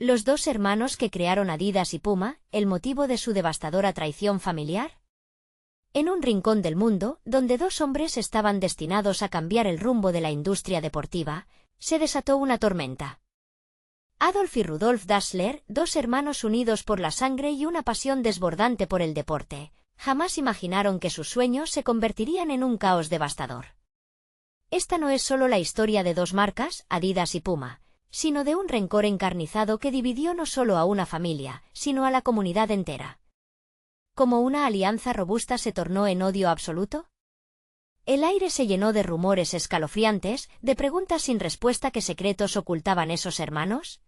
Los dos hermanos que crearon Adidas y Puma, el motivo de su devastadora traición familiar. En un rincón del mundo, donde dos hombres estaban destinados a cambiar el rumbo de la industria deportiva, se desató una tormenta. Adolf y Rudolf Dassler, dos hermanos unidos por la sangre y una pasión desbordante por el deporte, jamás imaginaron que sus sueños se convertirían en un caos devastador. Esta no es solo la historia de dos marcas, Adidas y Puma, sino de un rencor encarnizado que dividió no solo a una familia, sino a la comunidad entera. ¿Cómo una alianza robusta se tornó en odio absoluto? El aire se llenó de rumores escalofriantes, de preguntas sin respuesta. ¿Qué secretos ocultaban esos hermanos?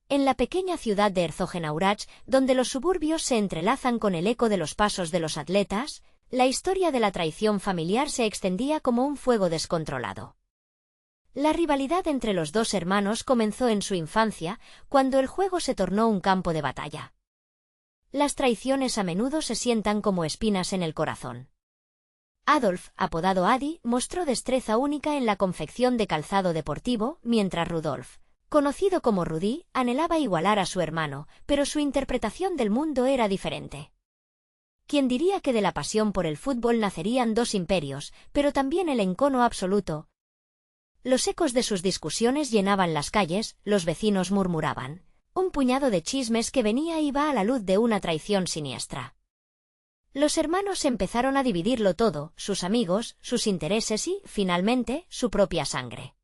En la pequeña ciudad de Herzogenaurach, donde los suburbios se entrelazan con el eco de los pasos de los atletas, la historia de la traición familiar se extendía como un fuego descontrolado. La rivalidad entre los dos hermanos comenzó en su infancia, cuando el juego se tornó un campo de batalla. Las traiciones a menudo se sientan como espinas en el corazón. Adolf, apodado Adi, mostró destreza única en la confección de calzado deportivo, mientras Rudolf, conocido como Rudy, anhelaba igualar a su hermano, pero su interpretación del mundo era diferente. ¿Quién diría que de la pasión por el fútbol nacerían dos imperios, pero también el encono absoluto? Los ecos de sus discusiones llenaban las calles, los vecinos murmuraban. Un puñado de chismes que venía y iba a la luz de una traición siniestra. Los hermanos empezaron a dividirlo todo, sus amigos, sus intereses y, finalmente, su propia sangre.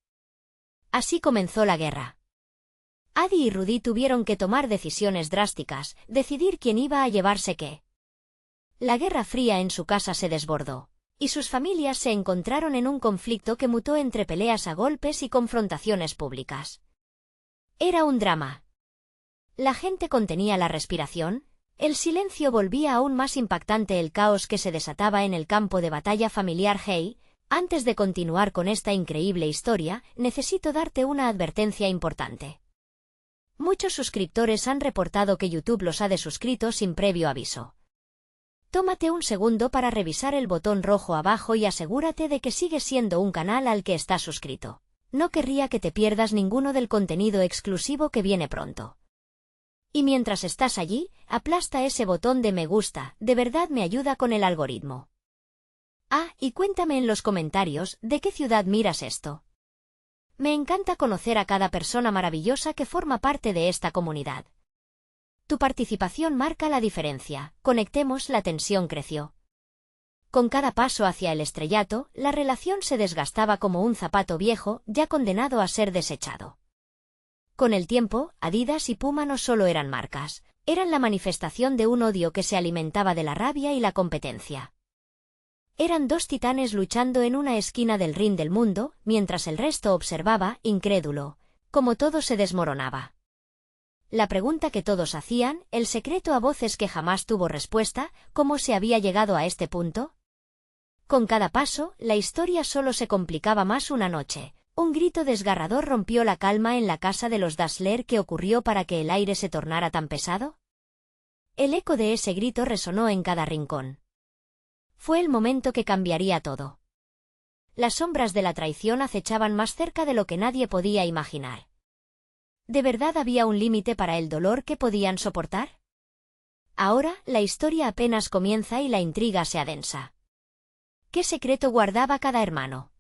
Así comenzó la guerra. Adi y Rudy tuvieron que tomar decisiones drásticas, decidir quién iba a llevarse qué. La Guerra Fría en su casa se desbordó, y sus familias se encontraron en un conflicto que mutó entre peleas a golpes y confrontaciones públicas. Era un drama. La gente contenía la respiración, el silencio volvía aún más impactante el caos que se desataba en el campo de batalla familiar. Hey, antes de continuar con esta increíble historia, necesito darte una advertencia importante. Muchos suscriptores han reportado que YouTube los ha desuscrito sin previo aviso. Tómate un segundo para revisar el botón rojo abajo y asegúrate de que sigue siendo un canal al que estás suscrito. No querría que te pierdas ninguno del contenido exclusivo que viene pronto. Y mientras estás allí, aplasta ese botón de me gusta, de verdad me ayuda con el algoritmo. Y cuéntame en los comentarios de qué ciudad miras esto. Me encanta conocer a cada persona maravillosa que forma parte de esta comunidad. Tu participación marca la diferencia. Conectemos. La tensión creció. Con cada paso hacia el estrellato, la relación se desgastaba como un zapato viejo, ya condenado a ser desechado. Con el tiempo, Adidas y Puma no solo eran marcas, eran la manifestación de un odio que se alimentaba de la rabia y la competencia. Eran dos titanes luchando en una esquina del ring del mundo, mientras el resto observaba, incrédulo, cómo todo se desmoronaba. La pregunta que todos hacían, el secreto a voces que jamás tuvo respuesta, ¿cómo se había llegado a este punto? Con cada paso, la historia solo se complicaba más. Una noche, un grito desgarrador rompió la calma en la casa de los Dassler. ¿Qué ocurrió para que el aire se tornara tan pesado? El eco de ese grito resonó en cada rincón. Fue el momento que cambiaría todo. Las sombras de la traición acechaban más cerca de lo que nadie podía imaginar. ¿De verdad había un límite para el dolor que podían soportar? Ahora, la historia apenas comienza y la intriga se adensa. ¿Qué secreto guardaba cada hermano?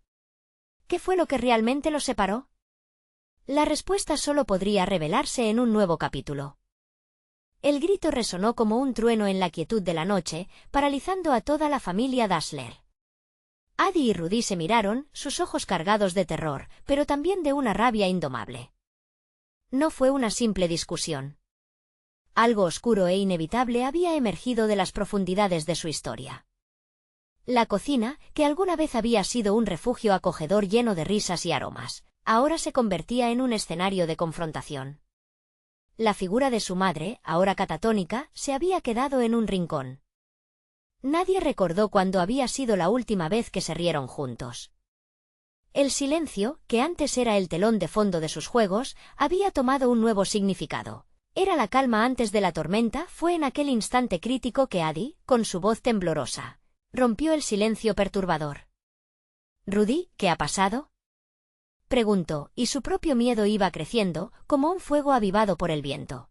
¿Qué fue lo que realmente los separó? La respuesta solo podría revelarse en un nuevo capítulo. El grito resonó como un trueno en la quietud de la noche, paralizando a toda la familia Dassler. Adi y Rudy se miraron, sus ojos cargados de terror, pero también de una rabia indomable. No fue una simple discusión. Algo oscuro e inevitable había emergido de las profundidades de su historia. La cocina, que alguna vez había sido un refugio acogedor lleno de risas y aromas, ahora se convertía en un escenario de confrontación. La figura de su madre, ahora catatónica, se había quedado en un rincón. Nadie recordó cuándo había sido la última vez que se rieron juntos. El silencio, que antes era el telón de fondo de sus juegos, había tomado un nuevo significado. Era la calma antes de la tormenta. Fue en aquel instante crítico que Adi, con su voz temblorosa, rompió el silencio perturbador. «Rudy, ¿qué ha pasado?» preguntó, y su propio miedo iba creciendo, como un fuego avivado por el viento.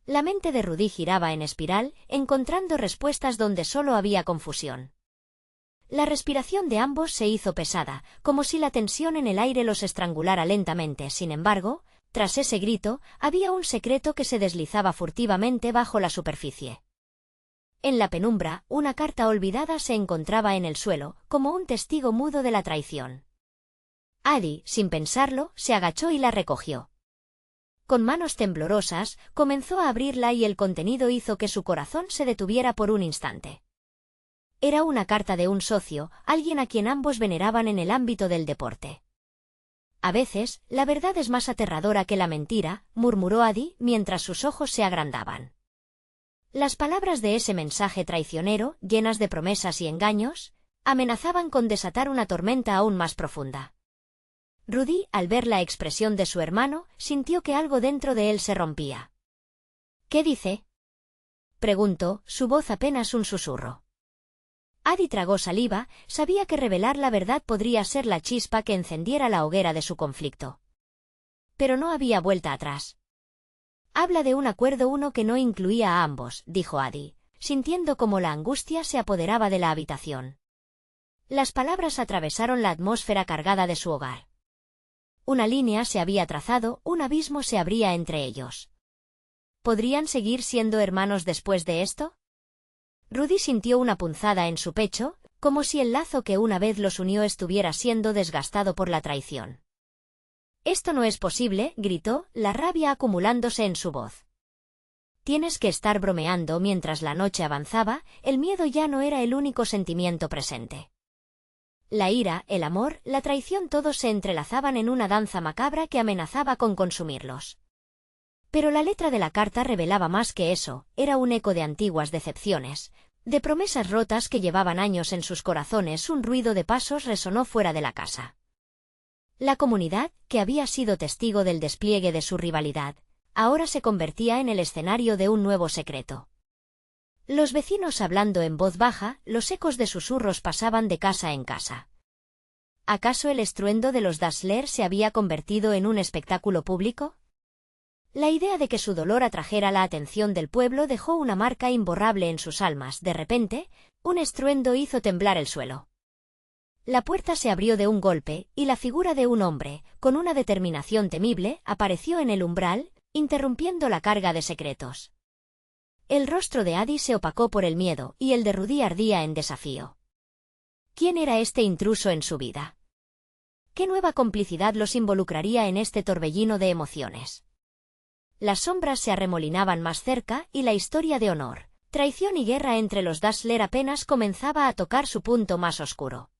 La mente de Rudy giraba en espiral, encontrando respuestas donde solo había confusión. La respiración de ambos se hizo pesada, como si la tensión en el aire los estrangulara lentamente. Sin embargo, tras ese grito, había un secreto que se deslizaba furtivamente bajo la superficie. En la penumbra, una carta olvidada se encontraba en el suelo, como un testigo mudo de la traición. Addie, sin pensarlo, se agachó y la recogió. Con manos temblorosas, comenzó a abrirla y el contenido hizo que su corazón se detuviera por un instante. Era una carta de un socio, alguien a quien ambos veneraban en el ámbito del deporte. A veces, la verdad es más aterradora que la mentira, murmuró Addie mientras sus ojos se agrandaban. Las palabras de ese mensaje traicionero, llenas de promesas y engaños, amenazaban con desatar una tormenta aún más profunda. Rudy, al ver la expresión de su hermano, sintió que algo dentro de él se rompía. ¿Qué dice?, preguntó, su voz apenas un susurro. Addie tragó saliva, sabía que revelar la verdad podría ser la chispa que encendiera la hoguera de su conflicto. Pero no había vuelta atrás. Habla de un acuerdo uno que no incluía a ambos, dijo Addie, sintiendo cómo la angustia se apoderaba de la habitación. Las palabras atravesaron la atmósfera cargada de su hogar. Una línea se había trazado, un abismo se abría entre ellos. ¿Podrían seguir siendo hermanos después de esto? Rudy sintió una punzada en su pecho, como si el lazo que una vez los unió estuviera siendo desgastado por la traición. «Esto no es posible», gritó, la rabia acumulándose en su voz. «Tienes que estar bromeando». Mientras la noche avanzaba, el miedo ya no era el único sentimiento presente. La ira, el amor, la traición, todos se entrelazaban en una danza macabra que amenazaba con consumirlos. Pero la letra de la carta revelaba más que eso, era un eco de antiguas decepciones, de promesas rotas que llevaban años en sus corazones. Un ruido de pasos resonó fuera de la casa. La comunidad, que había sido testigo del despliegue de su rivalidad, ahora se convertía en el escenario de un nuevo secreto. Los vecinos hablando en voz baja, los ecos de susurros pasaban de casa en casa. ¿Acaso el estruendo de los Dassler se había convertido en un espectáculo público? La idea de que su dolor atrajera la atención del pueblo dejó una marca imborrable en sus almas. De repente, un estruendo hizo temblar el suelo. La puerta se abrió de un golpe, y la figura de un hombre, con una determinación temible, apareció en el umbral, interrumpiendo la carga de secretos. El rostro de Addie se opacó por el miedo, y el de Rudy ardía en desafío. ¿Quién era este intruso en su vida? ¿Qué nueva complicidad los involucraría en este torbellino de emociones? Las sombras se arremolinaban más cerca, y la historia de honor, traición y guerra entre los Dassler apenas comenzaba a tocar su punto más oscuro.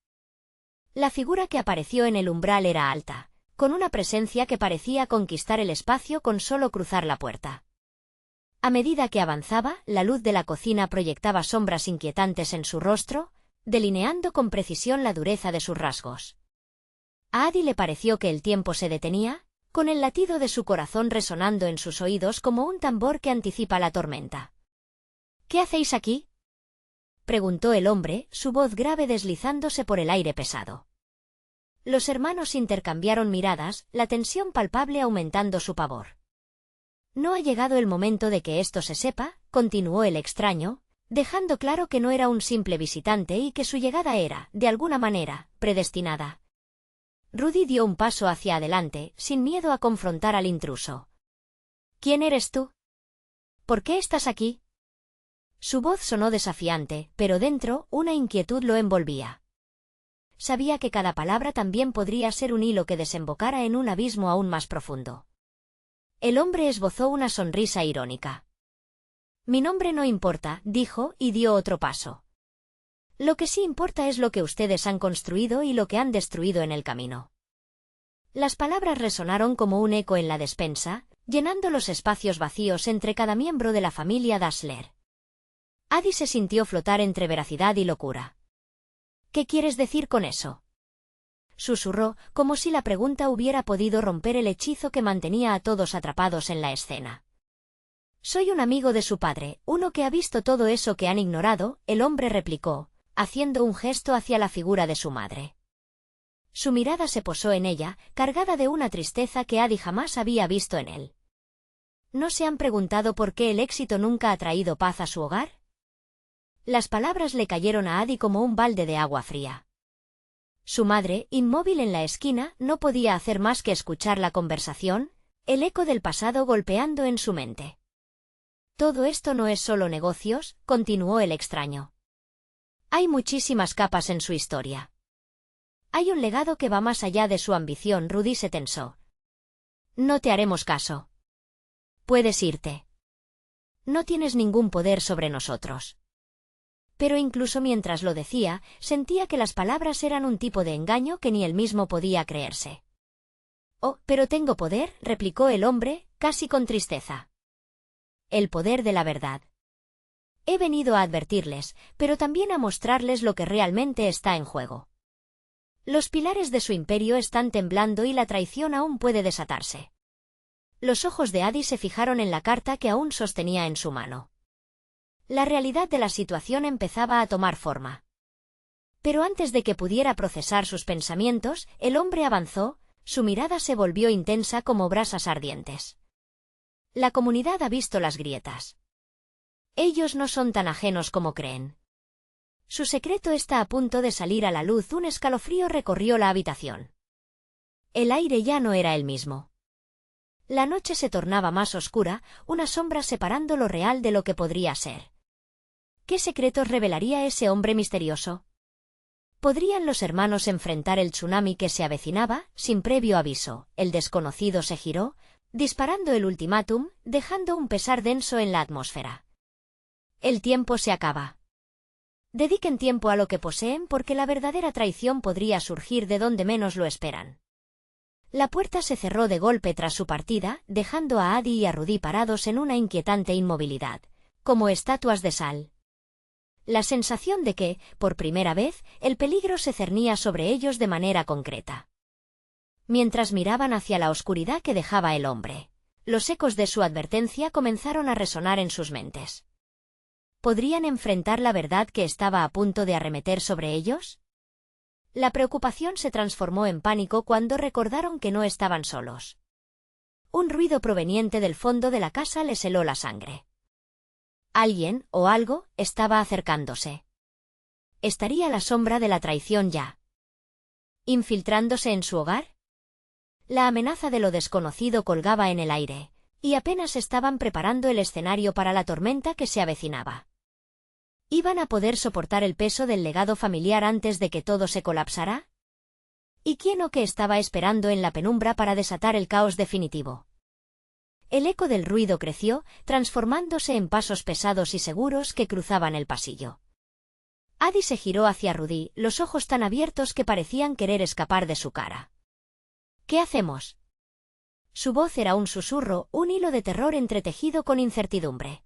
La figura que apareció en el umbral era alta, con una presencia que parecía conquistar el espacio con solo cruzar la puerta. A medida que avanzaba, la luz de la cocina proyectaba sombras inquietantes en su rostro, delineando con precisión la dureza de sus rasgos. A Addie le pareció que el tiempo se detenía, con el latido de su corazón resonando en sus oídos como un tambor que anticipa la tormenta. «¿Qué hacéis aquí?», preguntó el hombre, su voz grave deslizándose por el aire pesado. Los hermanos intercambiaron miradas, la tensión palpable aumentando su pavor. «No ha llegado el momento de que esto se sepa», continuó el extraño, dejando claro que no era un simple visitante y que su llegada era, de alguna manera, predestinada. Rudy dio un paso hacia adelante, sin miedo a confrontar al intruso. «¿Quién eres tú? ¿Por qué estás aquí?». Su voz sonó desafiante, pero dentro, una inquietud lo envolvía. Sabía que cada palabra también podría ser un hilo que desembocara en un abismo aún más profundo. El hombre esbozó una sonrisa irónica. «Mi nombre no importa», dijo, y dio otro paso. «Lo que sí importa es lo que ustedes han construido y lo que han destruido en el camino». Las palabras resonaron como un eco en la despensa, llenando los espacios vacíos entre cada miembro de la familia Dassler. Addie se sintió flotar entre veracidad y locura. «¿Qué quieres decir con eso?», susurró, como si la pregunta hubiera podido romper el hechizo que mantenía a todos atrapados en la escena. «Soy un amigo de su padre, uno que ha visto todo eso que han ignorado», el hombre replicó, haciendo un gesto hacia la figura de su madre. Su mirada se posó en ella, cargada de una tristeza que Adi jamás había visto en él. ¿No se han preguntado por qué el éxito nunca ha traído paz a su hogar? Las palabras le cayeron a Adi como un balde de agua fría. Su madre, inmóvil en la esquina, no podía hacer más que escuchar la conversación, el eco del pasado golpeando en su mente. Todo esto no es solo negocios, continuó el extraño. Hay muchísimas capas en su historia. Hay un legado que va más allá de su ambición. Rudy se tensó. No te haremos caso. Puedes irte. No tienes ningún poder sobre nosotros. Pero incluso mientras lo decía, sentía que las palabras eran un tipo de engaño que ni él mismo podía creerse. Oh, pero tengo poder, replicó el hombre, casi con tristeza. El poder de la verdad. He venido a advertirles, pero también a mostrarles lo que realmente está en juego. Los pilares de su imperio están temblando y la traición aún puede desatarse. Los ojos de Adi se fijaron en la carta que aún sostenía en su mano. La realidad de la situación empezaba a tomar forma. Pero antes de que pudiera procesar sus pensamientos, el hombre avanzó, su mirada se volvió intensa como brasas ardientes. La comunidad ha visto las grietas. Ellos no son tan ajenos como creen. Su secreto está a punto de salir a la luz. Un escalofrío recorrió la habitación. El aire ya no era el mismo. La noche se tornaba más oscura, una sombra separando lo real de lo que podría ser. ¿Qué secretos revelaría ese hombre misterioso? ¿Podrían los hermanos enfrentar el tsunami que se avecinaba? Sin previo aviso, el desconocido se giró, disparando el ultimátum, dejando un pesar denso en la atmósfera. El tiempo se acaba. Dediquen tiempo a lo que poseen porque la verdadera traición podría surgir de donde menos lo esperan. La puerta se cerró de golpe tras su partida, dejando a Adi y a Rudy parados en una inquietante inmovilidad, como estatuas de sal. La sensación de que, por primera vez, el peligro se cernía sobre ellos de manera concreta. Mientras miraban hacia la oscuridad que dejaba el hombre, los ecos de su advertencia comenzaron a resonar en sus mentes. ¿Podrían enfrentar la verdad que estaba a punto de arremeter sobre ellos? La preocupación se transformó en pánico cuando recordaron que no estaban solos. Un ruido proveniente del fondo de la casa les heló la sangre. Alguien, o algo, estaba acercándose. ¿Estaría la sombra de la traición ya infiltrándose en su hogar? La amenaza de lo desconocido colgaba en el aire, y apenas estaban preparando el escenario para la tormenta que se avecinaba. ¿Iban a poder soportar el peso del legado familiar antes de que todo se colapsara? ¿Y quién o qué estaba esperando en la penumbra para desatar el caos definitivo? El eco del ruido creció, transformándose en pasos pesados y seguros que cruzaban el pasillo. Adi se giró hacia Rudy, los ojos tan abiertos que parecían querer escapar de su cara. ¿Qué hacemos? Su voz era un susurro, un hilo de terror entretejido con incertidumbre.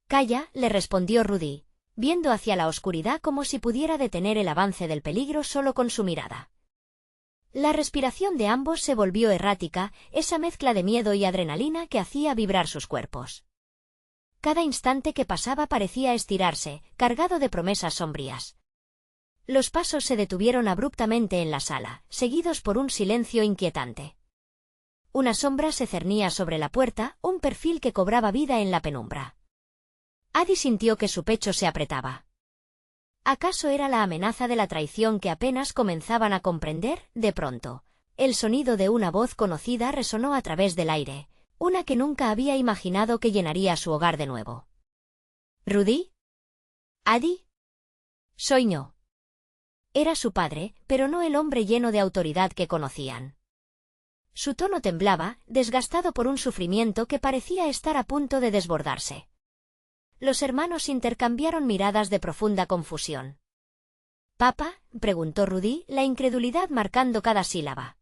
Calla, le respondió Rudy, viendo hacia la oscuridad como si pudiera detener el avance del peligro solo con su mirada. La respiración de ambos se volvió errática, esa mezcla de miedo y adrenalina que hacía vibrar sus cuerpos. Cada instante que pasaba parecía estirarse, cargado de promesas sombrías. Los pasos se detuvieron abruptamente en la sala, seguidos por un silencio inquietante. Una sombra se cernía sobre la puerta, un perfil que cobraba vida en la penumbra. Adi sintió que su pecho se apretaba. ¿Acaso era la amenaza de la traición que apenas comenzaban a comprender? De pronto, el sonido de una voz conocida resonó a través del aire, una que nunca había imaginado que llenaría su hogar de nuevo. ¿Rudy? ¿Adi? Soy yo. Era su padre, pero no el hombre lleno de autoridad que conocían. Su tono temblaba, desgastado por un sufrimiento que parecía estar a punto de desbordarse. Los hermanos intercambiaron miradas de profunda confusión. —¿Papá? —preguntó Rudy, la incredulidad marcando cada sílaba.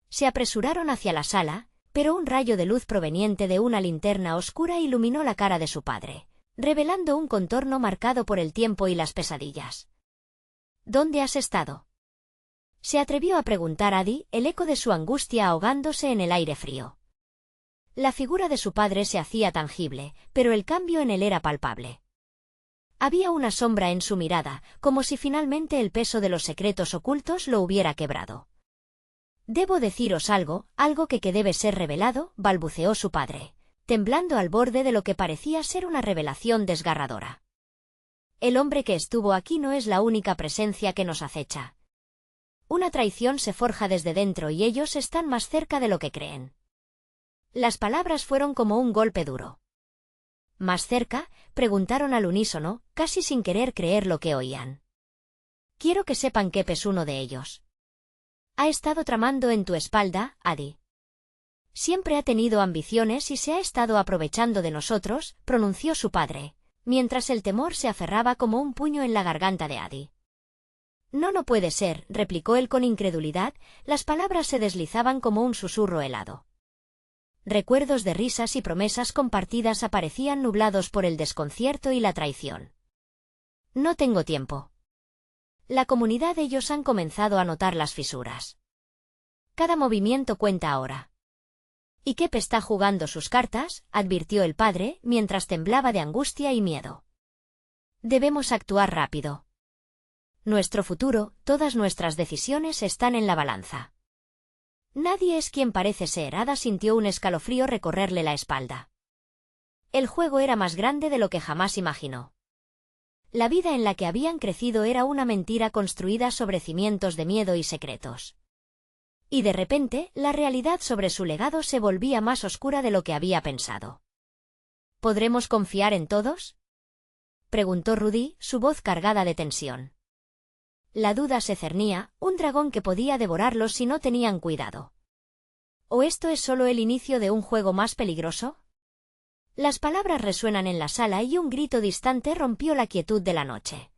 Se apresuraron hacia la sala, pero un rayo de luz proveniente de una linterna oscura iluminó la cara de su padre, revelando un contorno marcado por el tiempo y las pesadillas. —¿Dónde has estado? Se atrevió a preguntar Adi, el eco de su angustia ahogándose en el aire frío. La figura de su padre se hacía tangible, pero el cambio en él era palpable. Había una sombra en su mirada, como si finalmente el peso de los secretos ocultos lo hubiera quebrado. «Debo deciros algo que debe ser revelado», balbuceó su padre, temblando al borde de lo que parecía ser una revelación desgarradora. «El hombre que estuvo aquí no es la única presencia que nos acecha. Una traición se forja desde dentro y ellos están más cerca de lo que creen». Las palabras fueron como un golpe duro. «¿Más cerca?», preguntaron al unísono, casi sin querer creer lo que oían. «Quiero que sepan que es uno de ellos. Ha estado tramando en tu espalda, Adi. Siempre ha tenido ambiciones y se ha estado aprovechando de nosotros», pronunció su padre, mientras el temor se aferraba como un puño en la garganta de Adi. No puede ser», replicó él con incredulidad, las palabras se deslizaban como un susurro helado. Recuerdos de risas y promesas compartidas aparecían nublados por el desconcierto y la traición. «No tengo tiempo». La comunidad de ellos han comenzado a notar las fisuras. Cada movimiento cuenta ahora. «¿Y Kep está jugando sus cartas?», advirtió el padre, mientras temblaba de angustia y miedo. «Debemos actuar rápido. Nuestro futuro, todas nuestras decisiones están en la balanza». «Nadie es quien parece ser», Ada sintió un escalofrío recorrerle la espalda. El juego era más grande de lo que jamás imaginó. La vida en la que habían crecido era una mentira construida sobre cimientos de miedo y secretos. Y de repente, la realidad sobre su legado se volvía más oscura de lo que había pensado. «¿Podremos confiar en todos?», preguntó Rudy, su voz cargada de tensión. La duda se cernía, un dragón que podía devorarlos si no tenían cuidado. ¿O esto es solo el inicio de un juego más peligroso? Las palabras resuenan en la sala y un grito distante rompió la quietud de la noche.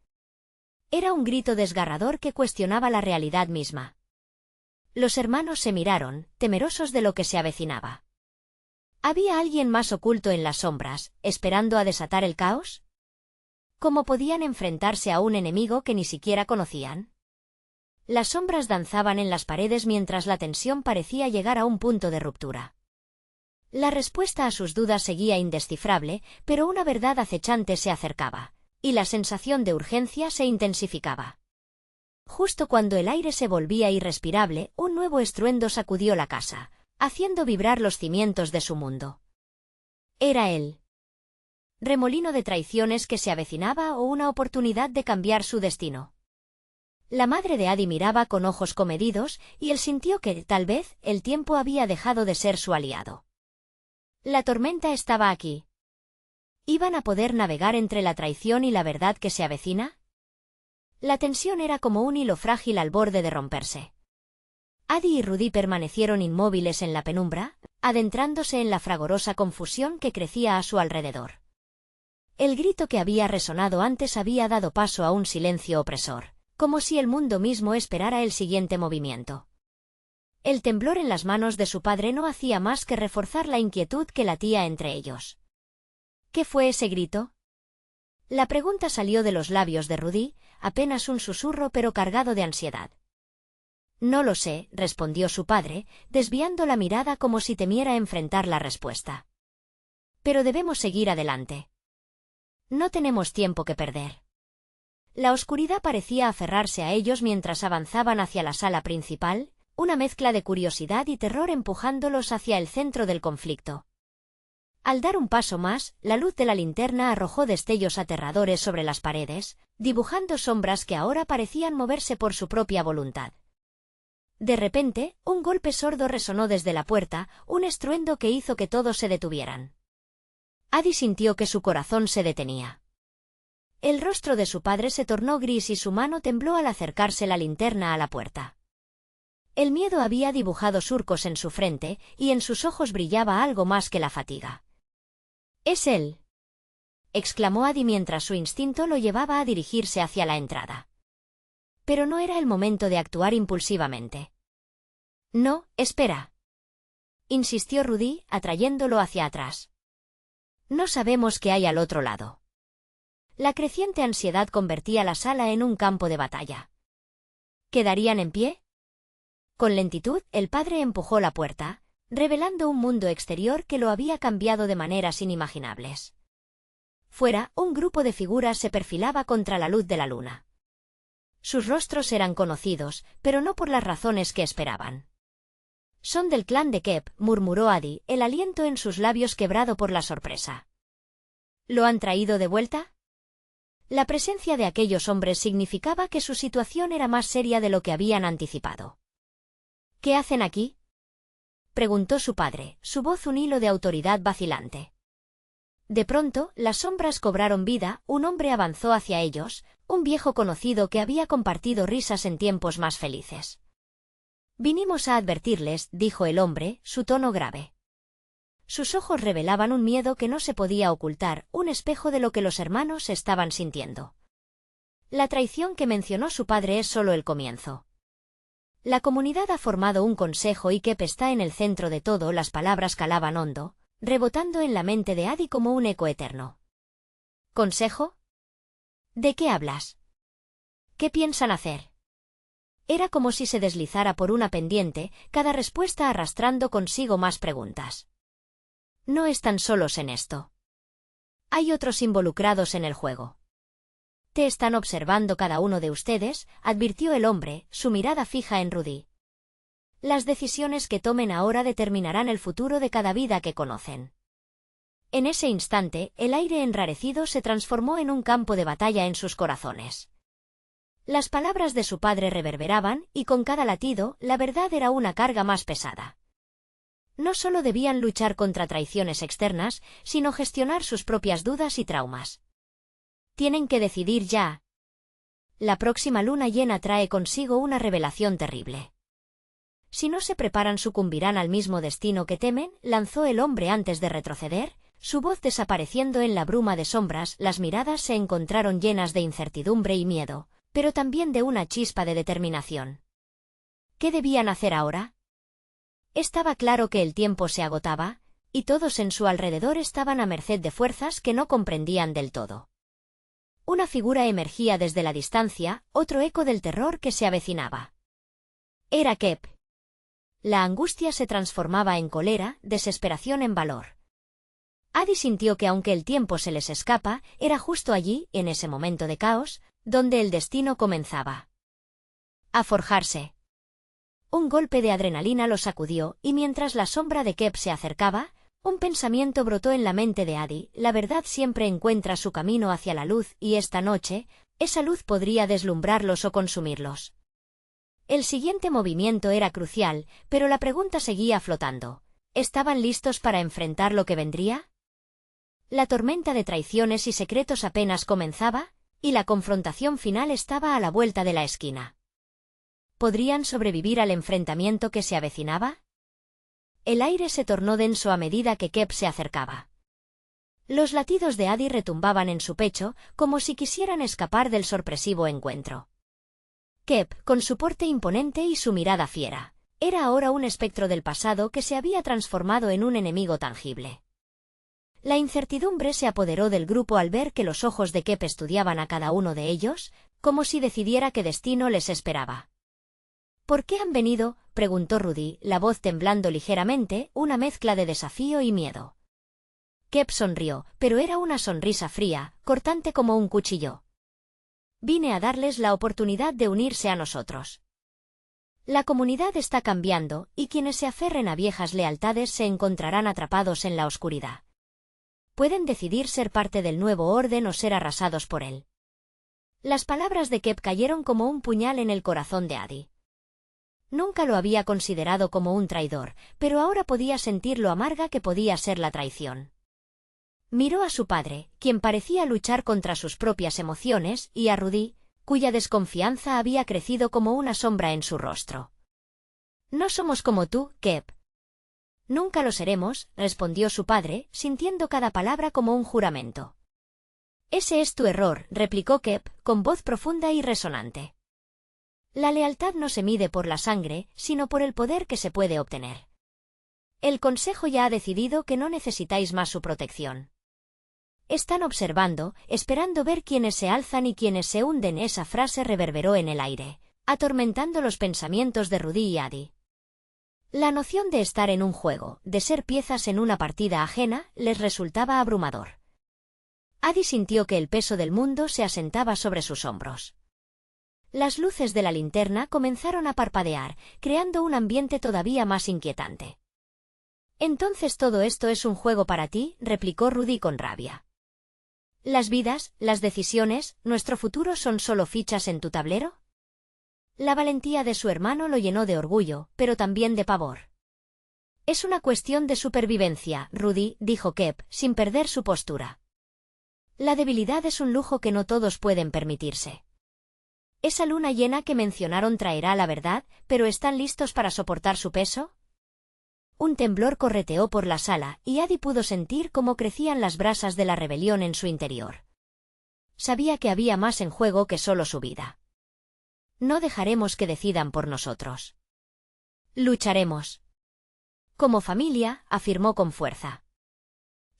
Era un grito desgarrador que cuestionaba la realidad misma. Los hermanos se miraron, temerosos de lo que se avecinaba. ¿Había alguien más oculto en las sombras, esperando a desatar el caos? ¿Cómo podían enfrentarse a un enemigo que ni siquiera conocían? Las sombras danzaban en las paredes mientras la tensión parecía llegar a un punto de ruptura. La respuesta a sus dudas seguía indescifrable, pero una verdad acechante se acercaba, y la sensación de urgencia se intensificaba. Justo cuando el aire se volvía irrespirable, un nuevo estruendo sacudió la casa, haciendo vibrar los cimientos de su mundo. Era él. ¿Remolino de traiciones que se avecinaba o una oportunidad de cambiar su destino? La madre de Adi miraba con ojos comedidos, y él sintió que, tal vez, el tiempo había dejado de ser su aliado. La tormenta estaba aquí. ¿Iban a poder navegar entre la traición y la verdad que se avecina? La tensión era como un hilo frágil al borde de romperse. Adi y Rudy permanecieron inmóviles en la penumbra, adentrándose en la fragorosa confusión que crecía a su alrededor. El grito que había resonado antes había dado paso a un silencio opresor, como si el mundo mismo esperara el siguiente movimiento. El temblor en las manos de su padre no hacía más que reforzar la inquietud que latía entre ellos. ¿Qué fue ese grito? La pregunta salió de los labios de Rudy, apenas un susurro pero cargado de ansiedad. «No lo sé», respondió su padre, desviando la mirada como si temiera enfrentar la respuesta. «Pero debemos seguir adelante. No tenemos tiempo que perder». La oscuridad parecía aferrarse a ellos mientras avanzaban hacia la sala principal, una mezcla de curiosidad y terror empujándolos hacia el centro del conflicto. Al dar un paso más, la luz de la linterna arrojó destellos aterradores sobre las paredes, dibujando sombras que ahora parecían moverse por su propia voluntad. De repente, un golpe sordo resonó desde la puerta, un estruendo que hizo que todos se detuvieran. Adi sintió que su corazón se detenía. El rostro de su padre se tornó gris y su mano tembló al acercarse la linterna a la puerta. El miedo había dibujado surcos en su frente, y en sus ojos brillaba algo más que la fatiga. «Es él», exclamó Adi mientras su instinto lo llevaba a dirigirse hacia la entrada. Pero no era el momento de actuar impulsivamente. «No, espera», insistió Rudy, atrayéndolo hacia atrás. «No sabemos qué hay al otro lado». La creciente ansiedad convertía la sala en un campo de batalla. ¿Quedarían en pie? Con lentitud, el padre empujó la puerta, revelando un mundo exterior que lo había cambiado de maneras inimaginables. Fuera, un grupo de figuras se perfilaba contra la luz de la luna. Sus rostros eran conocidos, pero no por las razones que esperaban. «Son del clan de Kep», murmuró Adi, el aliento en sus labios quebrado por la sorpresa. «¿Lo han traído de vuelta?» La presencia de aquellos hombres significaba que su situación era más seria de lo que habían anticipado. «¿Qué hacen aquí?», preguntó su padre, su voz un hilo de autoridad vacilante. De pronto, las sombras cobraron vida, un hombre avanzó hacia ellos, un viejo conocido que había compartido risas en tiempos más felices. «Vinimos a advertirles», dijo el hombre, su tono grave. Sus ojos revelaban un miedo que no se podía ocultar, un espejo de lo que los hermanos estaban sintiendo. La traición que mencionó su padre es solo el comienzo. La comunidad ha formado un consejo y Kep está en el centro de todo. Las palabras calaban hondo, rebotando en la mente de Adi como un eco eterno. ¿Consejo? ¿De qué hablas? ¿Qué piensan hacer? Era como si se deslizara por una pendiente, cada respuesta arrastrando consigo más preguntas. No están solos en esto. Hay otros involucrados en el juego. Te están observando cada uno de ustedes, advirtió el hombre, su mirada fija en Rudy. Las decisiones que tomen ahora determinarán el futuro de cada vida que conocen. En ese instante, el aire enrarecido se transformó en un campo de batalla en sus corazones. Las palabras de su padre reverberaban, y con cada latido, la verdad era una carga más pesada. No solo debían luchar contra traiciones externas, sino gestionar sus propias dudas y traumas. Tienen que decidir ya. La próxima luna llena trae consigo una revelación terrible. Si no se preparan, sucumbirán al mismo destino que temen, lanzó el hombre antes de retroceder, su voz desapareciendo en la bruma de sombras. Las miradas se encontraron llenas de incertidumbre y miedo, pero también de una chispa de determinación. ¿Qué debían hacer ahora? Estaba claro que el tiempo se agotaba, y todos en su alrededor estaban a merced de fuerzas que no comprendían del todo. Una figura emergía desde la distancia, otro eco del terror que se avecinaba. Era Kep. La angustia se transformaba en cólera, desesperación en valor. Adi sintió que aunque el tiempo se les escapa, era justo allí, en ese momento de caos, donde el destino comenzaba a forjarse. Un golpe de adrenalina lo sacudió, y mientras la sombra de Kep se acercaba, un pensamiento brotó en la mente de Adi: la verdad siempre encuentra su camino hacia la luz, y esta noche, esa luz podría deslumbrarlos o consumirlos. El siguiente movimiento era crucial, pero la pregunta seguía flotando. ¿Estaban listos para enfrentar lo que vendría? La tormenta de traiciones y secretos apenas comenzaba, y la confrontación final estaba a la vuelta de la esquina. ¿Podrían sobrevivir al enfrentamiento que se avecinaba? El aire se tornó denso a medida que Kep se acercaba. Los latidos de Adi retumbaban en su pecho, como si quisieran escapar del sorpresivo encuentro. Kep, con su porte imponente y su mirada fiera, era ahora un espectro del pasado que se había transformado en un enemigo tangible. La incertidumbre se apoderó del grupo al ver que los ojos de Kep estudiaban a cada uno de ellos, como si decidiera qué destino les esperaba. ¿Por qué han venido?, preguntó Rudy, la voz temblando ligeramente, una mezcla de desafío y miedo. Kep sonrió, pero era una sonrisa fría, cortante como un cuchillo. Vine a darles la oportunidad de unirse a nosotros. La comunidad está cambiando, y quienes se aferren a viejas lealtades se encontrarán atrapados en la oscuridad. Pueden decidir ser parte del nuevo orden o ser arrasados por él. Las palabras de Kep cayeron como un puñal en el corazón de Adi. Nunca lo había considerado como un traidor, pero ahora podía sentir lo amarga que podía ser la traición. Miró a su padre, quien parecía luchar contra sus propias emociones, y a Rudy, cuya desconfianza había crecido como una sombra en su rostro. «No somos como tú, Kep». «Nunca lo seremos», respondió su padre, sintiendo cada palabra como un juramento. «Ese es tu error», replicó Kep, con voz profunda y resonante. «La lealtad no se mide por la sangre, sino por el poder que se puede obtener. El Consejo ya ha decidido que no necesitáis más su protección. Están observando, esperando ver quiénes se alzan y quiénes se hunden». Esa frase reverberó en el aire, atormentando los pensamientos de Rudy y Adi. La noción de estar en un juego, de ser piezas en una partida ajena, les resultaba abrumador. Adi sintió que el peso del mundo se asentaba sobre sus hombros. Las luces de la linterna comenzaron a parpadear, creando un ambiente todavía más inquietante. «Entonces todo esto es un juego para ti», replicó Rudy con rabia. «¿Las vidas, las decisiones, nuestro futuro son solo fichas en tu tablero?» La valentía de su hermano lo llenó de orgullo, pero también de pavor. «Es una cuestión de supervivencia, Rudy», dijo Kep, sin perder su postura. «La debilidad es un lujo que no todos pueden permitirse. Esa luna llena que mencionaron traerá la verdad, pero ¿están listos para soportar su peso?» Un temblor correteó por la sala, y Adi pudo sentir cómo crecían las brasas de la rebelión en su interior. Sabía que había más en juego que solo su vida. «No dejaremos que decidan por nosotros. Lucharemos. Como familia», afirmó con fuerza.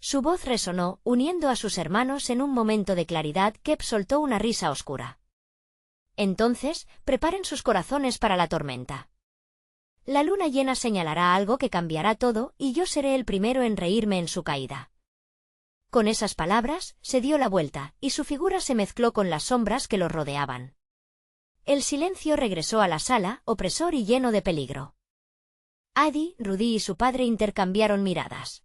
Su voz resonó, uniendo a sus hermanos en un momento de claridad. Kep soltó una risa oscura. «Entonces, preparen sus corazones para la tormenta. La luna llena señalará algo que cambiará todo, y yo seré el primero en reírme en su caída». Con esas palabras, se dio la vuelta, y su figura se mezcló con las sombras que los rodeaban. El silencio regresó a la sala, opresor y lleno de peligro. Adi, Rudy y su padre intercambiaron miradas.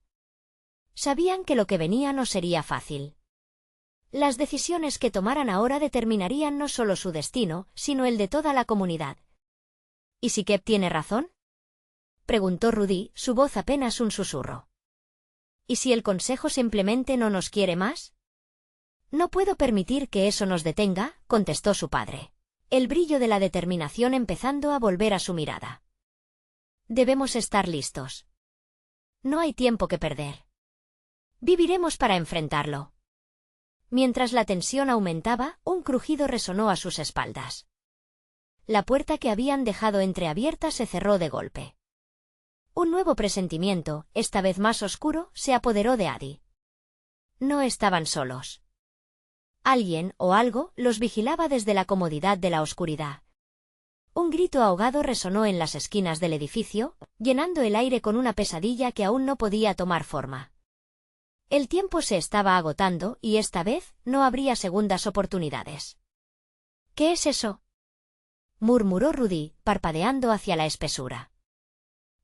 Sabían que lo que venía no sería fácil. Las decisiones que tomaran ahora determinarían no solo su destino, sino el de toda la comunidad. «¿Y si Kep tiene razón?», preguntó Rudy, su voz apenas un susurro. «¿Y si el consejo simplemente no nos quiere más?». «No puedo permitir que eso nos detenga», contestó su padre, el brillo de la determinación empezando a volver a su mirada. «Debemos estar listos. No hay tiempo que perder. Viviremos para enfrentarlo». Mientras la tensión aumentaba, un crujido resonó a sus espaldas. La puerta que habían dejado entreabierta se cerró de golpe. Un nuevo presentimiento, esta vez más oscuro, se apoderó de Adi. No estaban solos. Alguien, o algo, los vigilaba desde la comodidad de la oscuridad. Un grito ahogado resonó en las esquinas del edificio, llenando el aire con una pesadilla que aún no podía tomar forma. El tiempo se estaba agotando, y esta vez no habría segundas oportunidades. «¿Qué es eso?», murmuró Rudy, parpadeando hacia la espesura.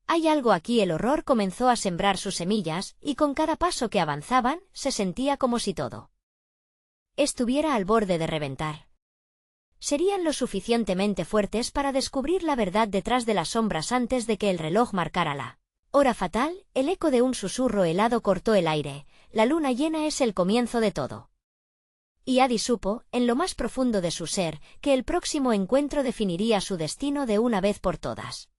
«Hay algo aquí». El horror comenzó a sembrar sus semillas, y con cada paso que avanzaban, se sentía como si todo estuviera al borde de reventar. Serían lo suficientemente fuertes para descubrir la verdad detrás de las sombras antes de que el reloj marcara la hora fatal. El eco de un susurro helado cortó el aire. «La luna llena es el comienzo de todo». Y Adi supo, en lo más profundo de su ser, que el próximo encuentro definiría su destino de una vez por todas.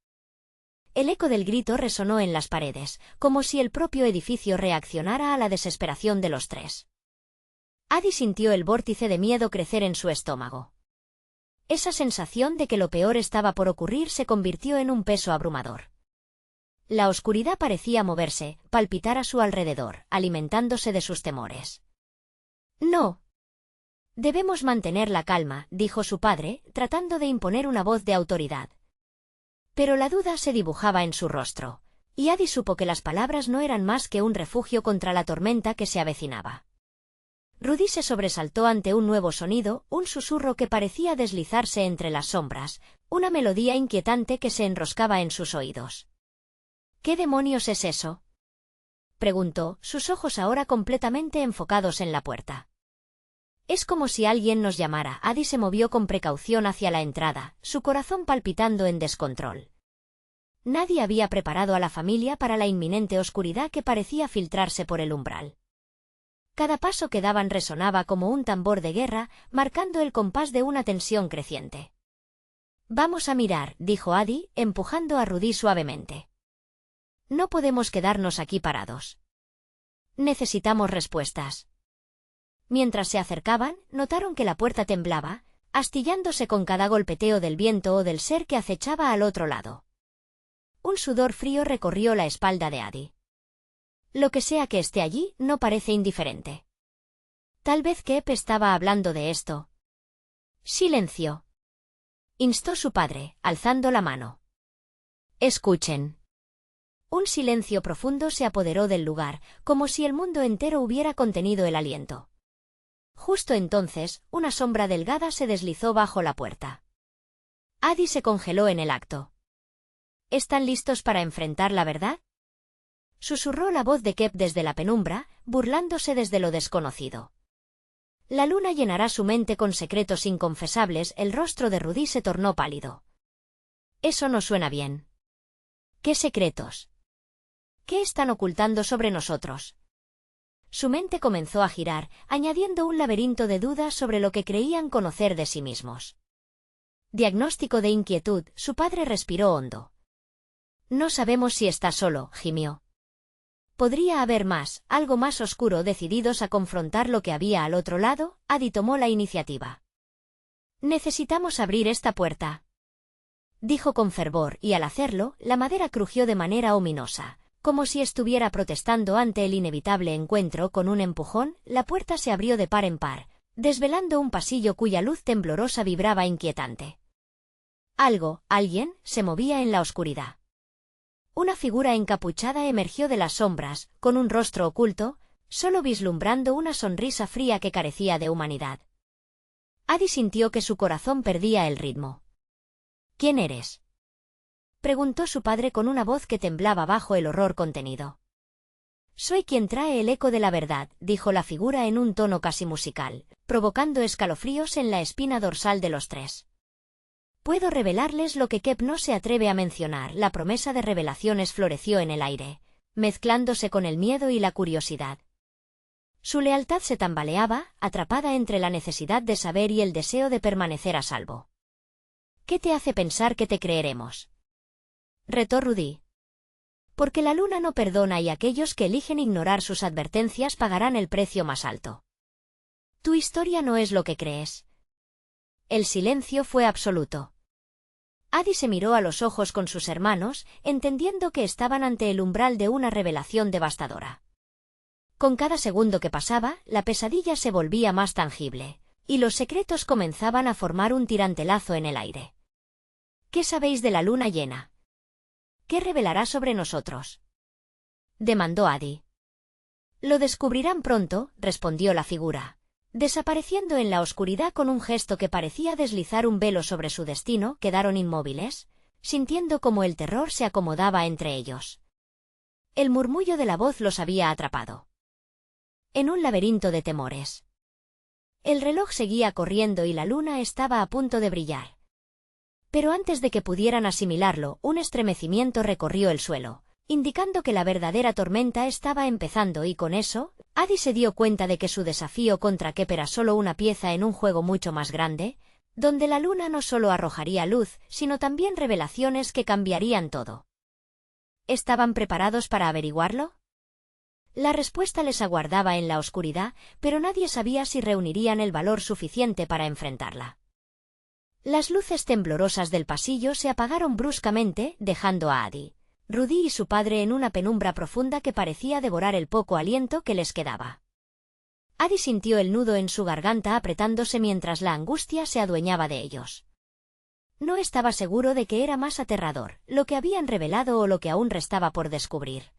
El eco del grito resonó en las paredes, como si el propio edificio reaccionara a la desesperación de los tres. Adi sintió el vórtice de miedo crecer en su estómago. Esa sensación de que lo peor estaba por ocurrir se convirtió en un peso abrumador. La oscuridad parecía moverse, palpitar a su alrededor, alimentándose de sus temores. «No. Debemos mantener la calma», dijo su padre, tratando de imponer una voz de autoridad. Pero la duda se dibujaba en su rostro, y Adi supo que las palabras no eran más que un refugio contra la tormenta que se avecinaba. Rudy se sobresaltó ante un nuevo sonido, un susurro que parecía deslizarse entre las sombras, una melodía inquietante que se enroscaba en sus oídos. «¿Qué demonios es eso?», preguntó, sus ojos ahora completamente enfocados en la puerta. «Es como si alguien nos llamara». Adi se movió con precaución hacia la entrada, su corazón palpitando en descontrol. Nadie había preparado a la familia para la inminente oscuridad que parecía filtrarse por el umbral. Cada paso que daban resonaba como un tambor de guerra, marcando el compás de una tensión creciente. «Vamos a mirar», dijo Adi, empujando a Rudy suavemente. «No podemos quedarnos aquí parados. Necesitamos respuestas». Mientras se acercaban, notaron que la puerta temblaba, astillándose con cada golpeteo del viento o del ser que acechaba al otro lado. Un sudor frío recorrió la espalda de Adi. Lo que sea que esté allí, no parece indiferente. Tal vez Kep estaba hablando de esto. «Silencio», instó su padre, alzando la mano. «Escuchen». Un silencio profundo se apoderó del lugar, como si el mundo entero hubiera contenido el aliento. Justo entonces, una sombra delgada se deslizó bajo la puerta. Adi se congeló en el acto. ¿Están listos para enfrentar la verdad?, susurró la voz de Kep desde la penumbra, burlándose desde lo desconocido. La luna llenará su mente con secretos inconfesables. El rostro de Rudy se tornó pálido. Eso no suena bien. ¿Qué secretos? ¿Qué están ocultando sobre nosotros? Su mente comenzó a girar, añadiendo un laberinto de dudas sobre lo que creían conocer de sí mismos. Diagnóstico de inquietud. Su padre respiró hondo. No sabemos si está solo, gimió. Podría haber más, algo más oscuro. Decididos a confrontar lo que había al otro lado, Adi tomó la iniciativa. Necesitamos abrir esta puerta, dijo con fervor, y al hacerlo, la madera crujió de manera ominosa. Como si estuviera protestando ante el inevitable encuentro. Con un empujón, la puerta se abrió de par en par, desvelando un pasillo cuya luz temblorosa vibraba inquietante. Alguien, se movía en la oscuridad. Una figura encapuchada emergió de las sombras, con un rostro oculto, solo vislumbrando una sonrisa fría que carecía de humanidad. Adi sintió que su corazón perdía el ritmo. ¿Quién eres?, preguntó su padre con una voz que temblaba bajo el horror contenido. Soy quien trae el eco de la verdad, dijo la figura en un tono casi musical, provocando escalofríos en la espina dorsal de los tres. Puedo revelarles lo que Kep no se atreve a mencionar. La promesa de revelaciones floreció en el aire, mezclándose con el miedo y la curiosidad. Su lealtad se tambaleaba, atrapada entre la necesidad de saber y el deseo de permanecer a salvo. ¿Qué te hace pensar que te creeremos?, retó Rudy. Porque la luna no perdona y aquellos que eligen ignorar sus advertencias pagarán el precio más alto. Tu historia no es lo que crees. El silencio fue absoluto. Adi se miró a los ojos con sus hermanos, entendiendo que estaban ante el umbral de una revelación devastadora. Con cada segundo que pasaba, la pesadilla se volvía más tangible, y los secretos comenzaban a formar un tirantelazo en el aire. ¿Qué sabéis de la luna llena? ¿Qué revelará sobre nosotros?, demandó Adi. Lo descubrirán pronto, respondió la figura, desapareciendo en la oscuridad con un gesto que parecía deslizar un velo sobre su destino. Quedaron inmóviles, sintiendo cómo el terror se acomodaba entre ellos. El murmullo de la voz los había atrapado en un laberinto de temores. El reloj seguía corriendo y la luna estaba a punto de brillar. Pero antes de que pudieran asimilarlo, un estremecimiento recorrió el suelo, indicando que la verdadera tormenta estaba empezando, y con eso, Adi se dio cuenta de que su desafío contra Kep era solo una pieza en un juego mucho más grande, donde la luna no solo arrojaría luz, sino también revelaciones que cambiarían todo. ¿Estaban preparados para averiguarlo? La respuesta les aguardaba en la oscuridad, pero nadie sabía si reunirían el valor suficiente para enfrentarla. Las luces temblorosas del pasillo se apagaron bruscamente, dejando a Adi, Rudy y su padre en una penumbra profunda que parecía devorar el poco aliento que les quedaba. Adi sintió el nudo en su garganta apretándose mientras la angustia se adueñaba de ellos. No estaba seguro de qué era más aterrador, lo que habían revelado o lo que aún restaba por descubrir.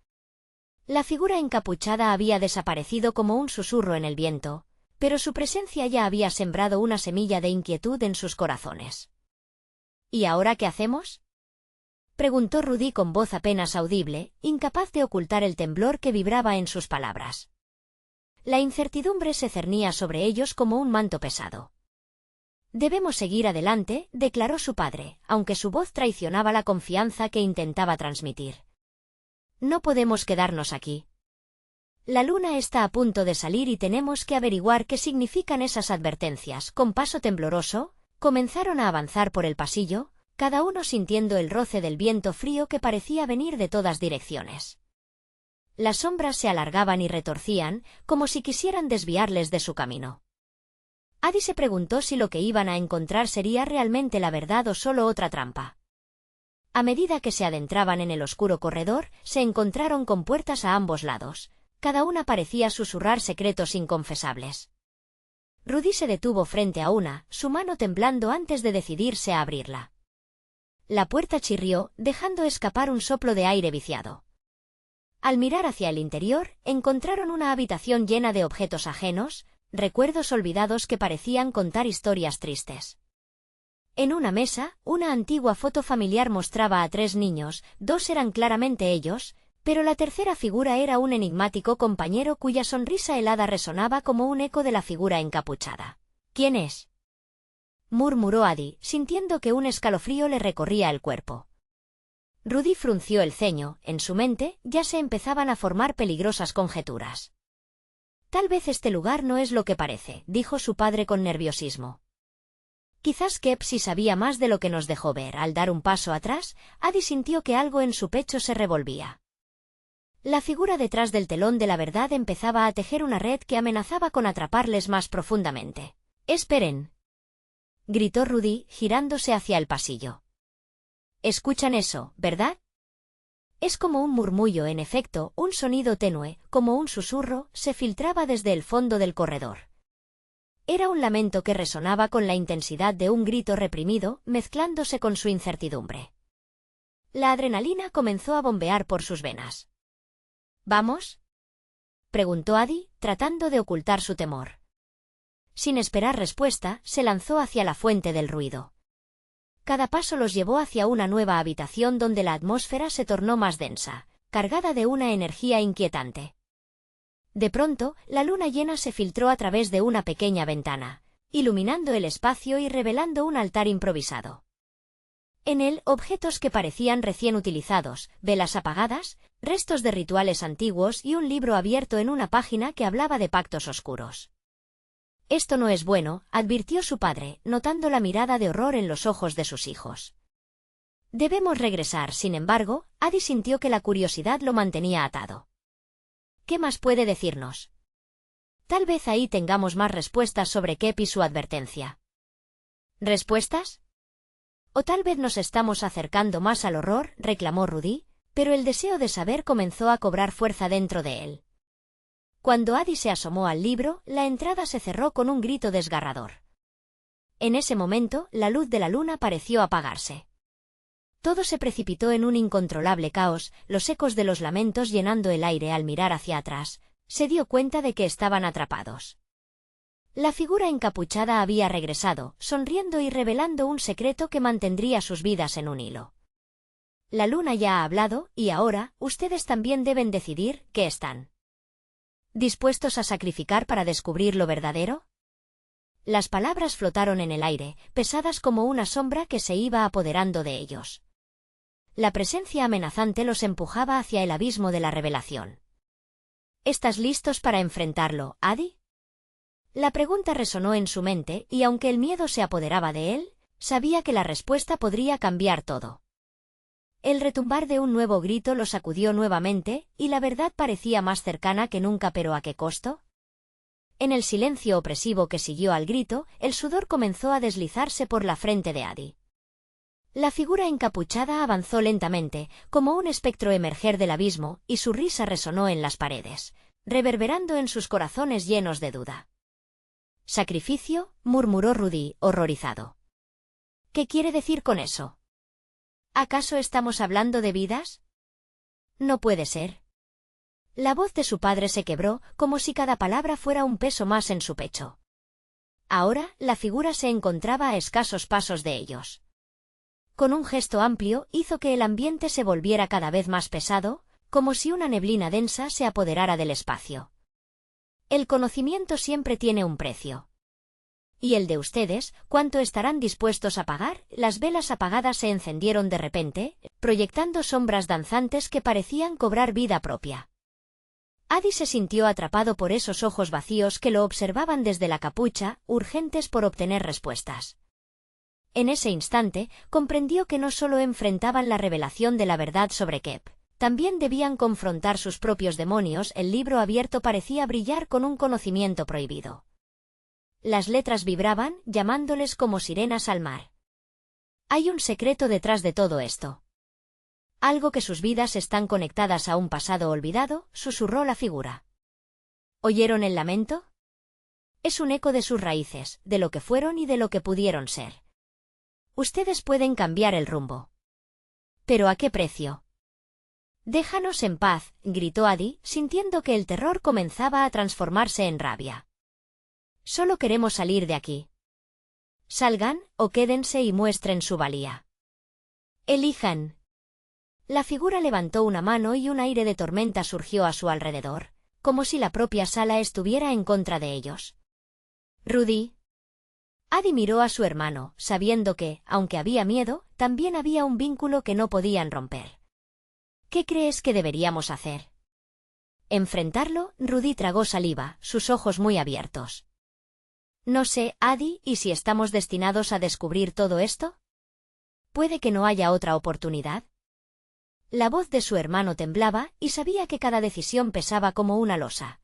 La figura encapuchada había desaparecido como un susurro en el viento, pero su presencia ya había sembrado una semilla de inquietud en sus corazones. ¿Y ahora qué hacemos?, preguntó Rudy con voz apenas audible, incapaz de ocultar el temblor que vibraba en sus palabras. La incertidumbre se cernía sobre ellos como un manto pesado. Debemos seguir adelante, declaró su padre, aunque su voz traicionaba la confianza que intentaba transmitir. No podemos quedarnos aquí. La luna está a punto de salir y tenemos que averiguar qué significan esas advertencias. Con paso tembloroso, comenzaron a avanzar por el pasillo, cada uno sintiendo el roce del viento frío que parecía venir de todas direcciones. Las sombras se alargaban y retorcían, como si quisieran desviarles de su camino. Adi se preguntó si lo que iban a encontrar sería realmente la verdad o solo otra trampa. A medida que se adentraban en el oscuro corredor, se encontraron con puertas a ambos lados. Cada una parecía susurrar secretos inconfesables. Rudy se detuvo frente a una, su mano temblando antes de decidirse a abrirla. La puerta chirrió, dejando escapar un soplo de aire viciado. Al mirar hacia el interior, encontraron una habitación llena de objetos ajenos, recuerdos olvidados que parecían contar historias tristes. En una mesa, una antigua foto familiar mostraba a 3 niños, 2 eran claramente ellos, pero la tercera figura era un enigmático compañero cuya sonrisa helada resonaba como un eco de la figura encapuchada. ¿Quién es?, murmuró Addie, sintiendo que un escalofrío le recorría el cuerpo. Rudy frunció el ceño, en su mente ya se empezaban a formar peligrosas conjeturas. Tal vez este lugar no es lo que parece, dijo su padre con nerviosismo. Quizás Kep sí sabía más de lo que nos dejó ver. Al dar un paso atrás, Addie sintió que algo en su pecho se revolvía. La figura detrás del telón de la verdad empezaba a tejer una red que amenazaba con atraparles más profundamente. «¡Esperen!», gritó Rudy, girándose hacia el pasillo. «¿Escuchan eso, verdad?». Es como un murmullo, en efecto, un sonido tenue, como un susurro, se filtraba desde el fondo del corredor. Era un lamento que resonaba con la intensidad de un grito reprimido, mezclándose con su incertidumbre. La adrenalina comenzó a bombear por sus venas. «¿Vamos?», preguntó Addie, tratando de ocultar su temor. Sin esperar respuesta, se lanzó hacia la fuente del ruido. Cada paso los llevó hacia una nueva habitación donde la atmósfera se tornó más densa, cargada de una energía inquietante. De pronto, la luna llena se filtró a través de una pequeña ventana, iluminando el espacio y revelando un altar improvisado. En él, objetos que parecían recién utilizados, velas apagadas, restos de rituales antiguos y un libro abierto en una página que hablaba de pactos oscuros. «Esto no es bueno», advirtió su padre, notando la mirada de horror en los ojos de sus hijos. «Debemos regresar». Sin embargo, Addie sintió que la curiosidad lo mantenía atado. «¿Qué más puede decirnos? Tal vez ahí tengamos más respuestas sobre Kep y su advertencia». «¿Respuestas? O tal vez nos estamos acercando más al horror», reclamó Rudy, pero el deseo de saber comenzó a cobrar fuerza dentro de él. Cuando Addie se asomó al libro, la entrada se cerró con un grito desgarrador. En ese momento, la luz de la luna pareció apagarse. Todo se precipitó en un incontrolable caos, los ecos de los lamentos llenando el aire. Al mirar hacia atrás, se dio cuenta de que estaban atrapados. La figura encapuchada había regresado, sonriendo y revelando un secreto que mantendría sus vidas en un hilo. «La luna ya ha hablado, y ahora, ustedes también deben decidir qué están dispuestos a sacrificar para descubrir lo verdadero». Las palabras flotaron en el aire, pesadas como una sombra que se iba apoderando de ellos. La presencia amenazante los empujaba hacia el abismo de la revelación. «¿Estás listos para enfrentarlo, Addie?». La pregunta resonó en su mente, y aunque el miedo se apoderaba de él, sabía que la respuesta podría cambiar todo. El retumbar de un nuevo grito lo sacudió nuevamente, y la verdad parecía más cercana que nunca. ¿Pero a qué costo? En el silencio opresivo que siguió al grito, el sudor comenzó a deslizarse por la frente de Addie. La figura encapuchada avanzó lentamente, como un espectro emerger del abismo, y su risa resonó en las paredes, reverberando en sus corazones llenos de duda. «¿Sacrificio?», murmuró Rudy, horrorizado. «¿Qué quiere decir con eso? ¿Acaso estamos hablando de vidas? No puede ser». La voz de su padre se quebró, como si cada palabra fuera un peso más en su pecho. Ahora, la figura se encontraba a escasos pasos de ellos. Con un gesto amplio, hizo que el ambiente se volviera cada vez más pesado, como si una neblina densa se apoderara del espacio. «El conocimiento siempre tiene un precio. ¿Y el de ustedes, cuánto estarán dispuestos a pagar?». Las velas apagadas se encendieron de repente, proyectando sombras danzantes que parecían cobrar vida propia. Addie se sintió atrapado por esos ojos vacíos que lo observaban desde la capucha, urgentes por obtener respuestas. En ese instante, comprendió que no solo enfrentaban la revelación de la verdad sobre Kep, también debían confrontar sus propios demonios. El libro abierto parecía brillar con un conocimiento prohibido. Las letras vibraban, llamándoles como sirenas al mar. «Hay un secreto detrás de todo esto. Algo que sus vidas están conectadas a un pasado olvidado», susurró la figura. ¿Oyeron el lamento? Es un eco de sus raíces, de lo que fueron y de lo que pudieron ser. Ustedes pueden cambiar el rumbo. ¿Pero a qué precio? «Déjanos en paz», gritó Addie, sintiendo que el terror comenzaba a transformarse en rabia. Solo queremos salir de aquí. Salgan, o quédense y muestren su valía. Elijan. La figura levantó una mano y un aire de tormenta surgió a su alrededor, como si la propia sala estuviera en contra de ellos. Rudy. Adi miró a su hermano, sabiendo que, aunque había miedo, también había un vínculo que no podían romper. ¿Qué crees que deberíamos hacer? ¿Enfrentarlo? Rudy tragó saliva, sus ojos muy abiertos. No sé, Adi, ¿y si estamos destinados a descubrir todo esto? ¿Puede que no haya otra oportunidad? La voz de su hermano temblaba y sabía que cada decisión pesaba como una losa.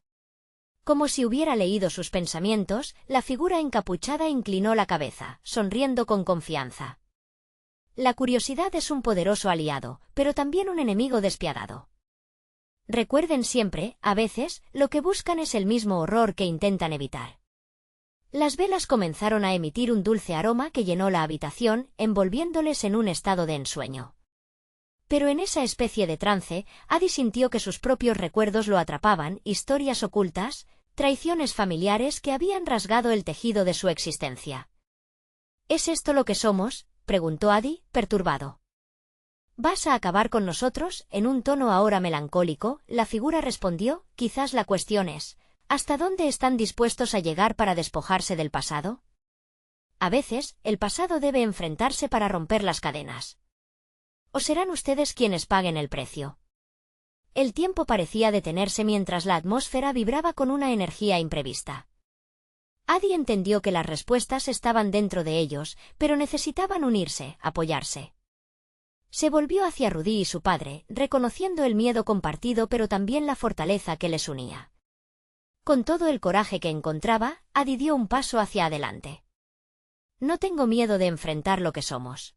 Como si hubiera leído sus pensamientos, la figura encapuchada inclinó la cabeza, sonriendo con confianza. La curiosidad es un poderoso aliado, pero también un enemigo despiadado. Recuerden siempre, a veces, lo que buscan es el mismo horror que intentan evitar. Las velas comenzaron a emitir un dulce aroma que llenó la habitación, envolviéndoles en un estado de ensueño. Pero en esa especie de trance, Adi sintió que sus propios recuerdos lo atrapaban, historias ocultas, traiciones familiares que habían rasgado el tejido de su existencia. ¿Es esto lo que somos?, preguntó Adi, perturbado. ¿Vas a acabar con nosotros? En un tono ahora melancólico, la figura respondió, quizás la cuestión es, ¿hasta dónde están dispuestos a llegar para despojarse del pasado? A veces, el pasado debe enfrentarse para romper las cadenas. ¿O serán ustedes quienes paguen el precio? El tiempo parecía detenerse mientras la atmósfera vibraba con una energía imprevista. Adi entendió que las respuestas estaban dentro de ellos, pero necesitaban unirse, apoyarse. Se volvió hacia Rudy y su padre, reconociendo el miedo compartido pero también la fortaleza que les unía. Con todo el coraje que encontraba, Adi dio un paso hacia adelante. No tengo miedo de enfrentar lo que somos.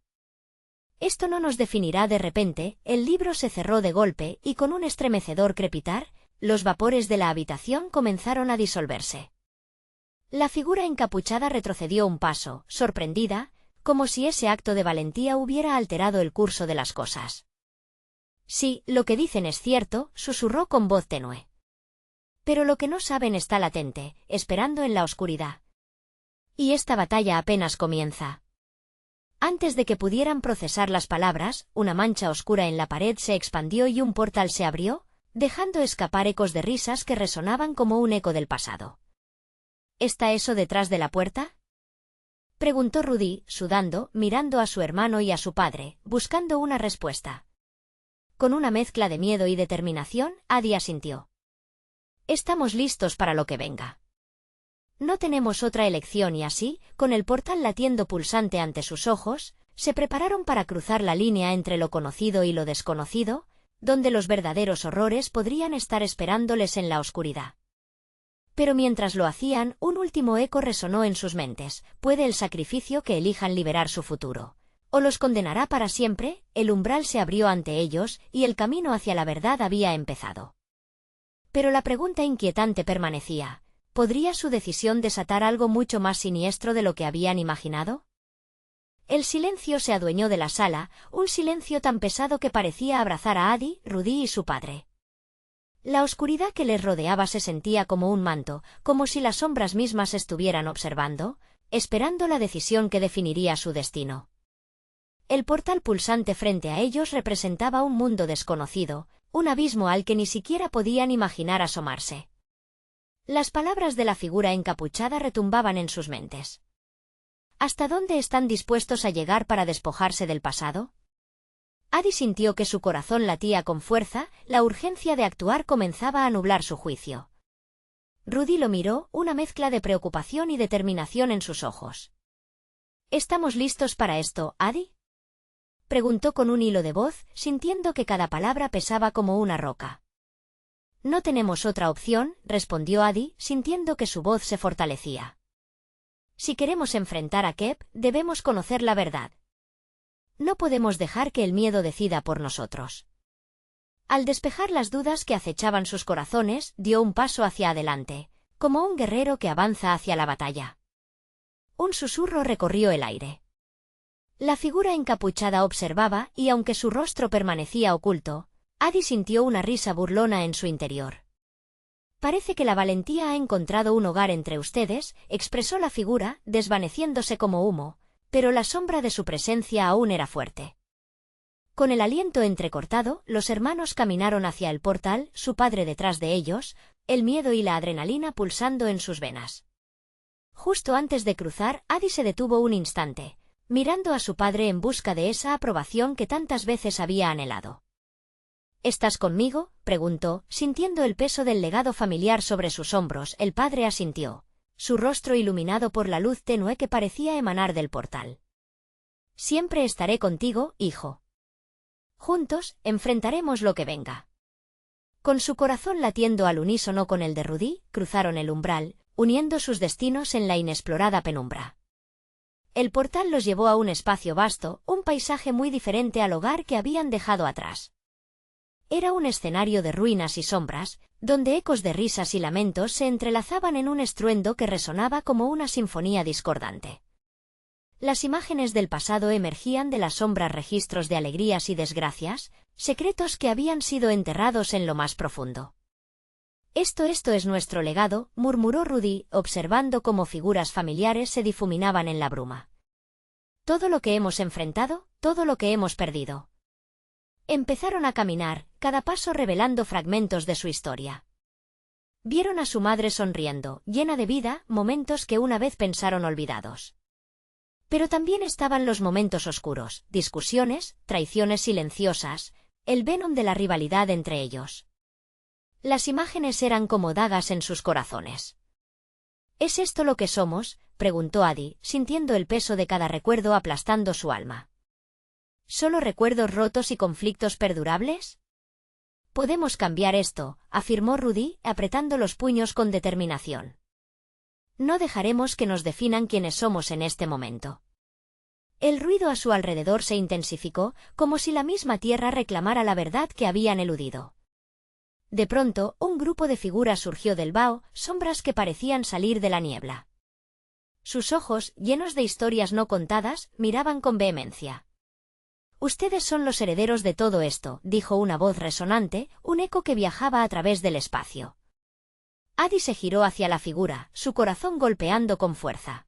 Esto no nos definirá. De repente, el libro se cerró de golpe y con un estremecedor crepitar, los vapores de la habitación comenzaron a disolverse. La figura encapuchada retrocedió un paso, sorprendida, como si ese acto de valentía hubiera alterado el curso de las cosas. Sí, lo que dicen es cierto, susurró con voz tenue. Pero lo que no saben está latente, esperando en la oscuridad. Y esta batalla apenas comienza. Antes de que pudieran procesar las palabras, una mancha oscura en la pared se expandió y un portal se abrió, dejando escapar ecos de risas que resonaban como un eco del pasado. ¿Está eso detrás de la puerta?, preguntó Rudy, sudando, mirando a su hermano y a su padre, buscando una respuesta. Con una mezcla de miedo y determinación, Adi asintió. Estamos listos para lo que venga. No tenemos otra elección y así, con el portal latiendo pulsante ante sus ojos, se prepararon para cruzar la línea entre lo conocido y lo desconocido, donde los verdaderos horrores podrían estar esperándoles en la oscuridad. Pero mientras lo hacían, un último eco resonó en sus mentes: puede el sacrificio que elijan liberar su futuro, o los condenará para siempre. El umbral se abrió ante ellos, y el camino hacia la verdad había empezado. Pero la pregunta inquietante permanecía: ¿podría su decisión desatar algo mucho más siniestro de lo que habían imaginado? El silencio se adueñó de la sala, un silencio tan pesado que parecía abrazar a Adi, Rudy y su padre. La oscuridad que les rodeaba se sentía como un manto, como si las sombras mismas estuvieran observando, esperando la decisión que definiría su destino. El portal pulsante frente a ellos representaba un mundo desconocido, un abismo al que ni siquiera podían imaginar asomarse. Las palabras de la figura encapuchada retumbaban en sus mentes. ¿Hasta dónde están dispuestos a llegar para despojarse del pasado? Adi sintió que su corazón latía con fuerza, la urgencia de actuar comenzaba a nublar su juicio. Rudy lo miró, una mezcla de preocupación y determinación en sus ojos. ¿Estamos listos para esto, Adi?, preguntó con un hilo de voz, sintiendo que cada palabra pesaba como una roca. No tenemos otra opción, respondió Adi, sintiendo que su voz se fortalecía. Si queremos enfrentar a Kep, debemos conocer la verdad. No podemos dejar que el miedo decida por nosotros. Al despejar las dudas que acechaban sus corazones, dio un paso hacia adelante, como un guerrero que avanza hacia la batalla. Un susurro recorrió el aire. La figura encapuchada observaba, y aunque su rostro permanecía oculto, Adi sintió una risa burlona en su interior. Parece que la valentía ha encontrado un hogar entre ustedes, expresó la figura, desvaneciéndose como humo, pero la sombra de su presencia aún era fuerte. Con el aliento entrecortado, los hermanos caminaron hacia el portal, su padre detrás de ellos, el miedo y la adrenalina pulsando en sus venas. Justo antes de cruzar, Adi se detuvo un instante, mirando a su padre en busca de esa aprobación que tantas veces había anhelado. ¿Estás conmigo?, preguntó, sintiendo el peso del legado familiar sobre sus hombros. El padre asintió, su rostro iluminado por la luz tenue que parecía emanar del portal. Siempre estaré contigo, hijo. Juntos, enfrentaremos lo que venga. Con su corazón latiendo al unísono con el de Rudy, cruzaron el umbral, uniendo sus destinos en la inexplorada penumbra. El portal los llevó a un espacio vasto, un paisaje muy diferente al hogar que habían dejado atrás. Era un escenario de ruinas y sombras, donde ecos de risas y lamentos se entrelazaban en un estruendo que resonaba como una sinfonía discordante. Las imágenes del pasado emergían de las sombras, registros de alegrías y desgracias, secretos que habían sido enterrados en lo más profundo. Esto es nuestro legado, murmuró Rudy, observando cómo figuras familiares se difuminaban en la bruma. Todo lo que hemos enfrentado, todo lo que hemos perdido. Empezaron a caminar, cada paso revelando fragmentos de su historia. Vieron a su madre sonriendo, llena de vida, momentos que una vez pensaron olvidados. Pero también estaban los momentos oscuros, discusiones, traiciones silenciosas, el venom de la rivalidad entre ellos. Las imágenes eran como dagas en sus corazones. ¿Es esto lo que somos?, preguntó Adi, sintiendo el peso de cada recuerdo aplastando su alma. ¿Solo recuerdos rotos y conflictos perdurables? Podemos cambiar esto, afirmó Rudy, apretando los puños con determinación. No dejaremos que nos definan quiénes somos en este momento. El ruido a su alrededor se intensificó, como si la misma tierra reclamara la verdad que habían eludido. De pronto, un grupo de figuras surgió del vaho, sombras que parecían salir de la niebla. Sus ojos, llenos de historias no contadas, miraban con vehemencia. Ustedes son los herederos de todo esto, dijo una voz resonante, un eco que viajaba a través del espacio. Adi se giró hacia la figura, su corazón golpeando con fuerza.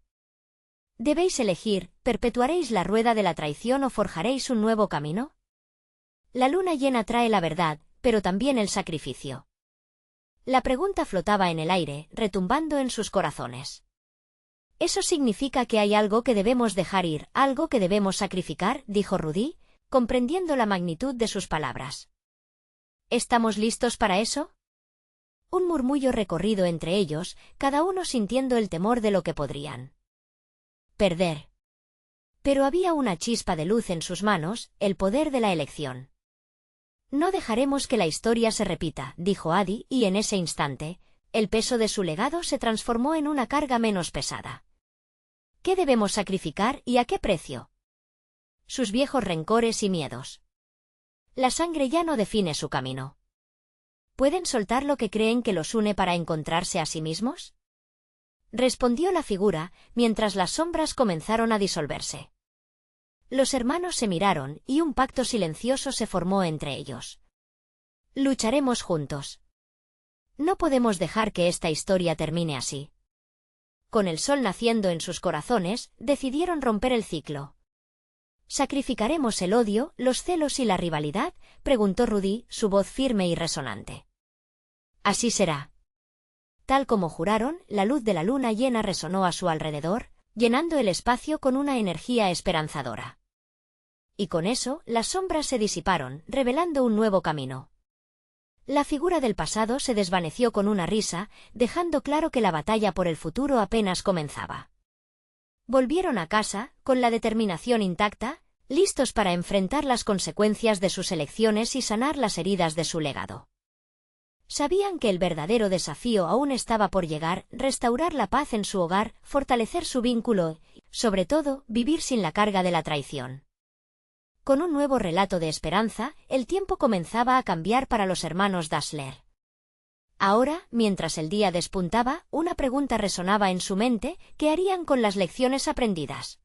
Debéis elegir, ¿perpetuaréis la rueda de la traición o forjaréis un nuevo camino? La luna llena trae la verdad, pero también el sacrificio. La pregunta flotaba en el aire, retumbando en sus corazones. «Eso significa que hay algo que debemos dejar ir, algo que debemos sacrificar», dijo Rudy, comprendiendo la magnitud de sus palabras. «¿Estamos listos para eso?» Un murmullo recorrido entre ellos, cada uno sintiendo el temor de lo que podrían perder. Pero había una chispa de luz en sus manos, el poder de la elección. «No dejaremos que la historia se repita», dijo Adi, y en ese instante, el peso de su legado se transformó en una carga menos pesada. ¿Qué debemos sacrificar y a qué precio? Sus viejos rencores y miedos. La sangre ya no define su camino. ¿Pueden soltar lo que creen que los une para encontrarse a sí mismos? Respondió la figura, mientras las sombras comenzaron a disolverse. Los hermanos se miraron, y un pacto silencioso se formó entre ellos. Lucharemos juntos. No podemos dejar que esta historia termine así. Con el sol naciendo en sus corazones, decidieron romper el ciclo. ¿Sacrificaremos el odio, los celos y la rivalidad?, preguntó Rudy, su voz firme y resonante. Así será. Tal como juraron, la luz de la luna llena resonó a su alrededor, llenando el espacio con una energía esperanzadora. Y con eso, las sombras se disiparon, revelando un nuevo camino. La figura del pasado se desvaneció con una risa, dejando claro que la batalla por el futuro apenas comenzaba. Volvieron a casa, con la determinación intacta, listos para enfrentar las consecuencias de sus elecciones y sanar las heridas de su legado. Sabían que el verdadero desafío aún estaba por llegar, restaurar la paz en su hogar, fortalecer su vínculo y, sobre todo, vivir sin la carga de la traición. Con un nuevo relato de esperanza, el tiempo comenzaba a cambiar para los hermanos Dassler. Ahora, mientras el día despuntaba, una pregunta resonaba en su mente: ¿qué harían con las lecciones aprendidas?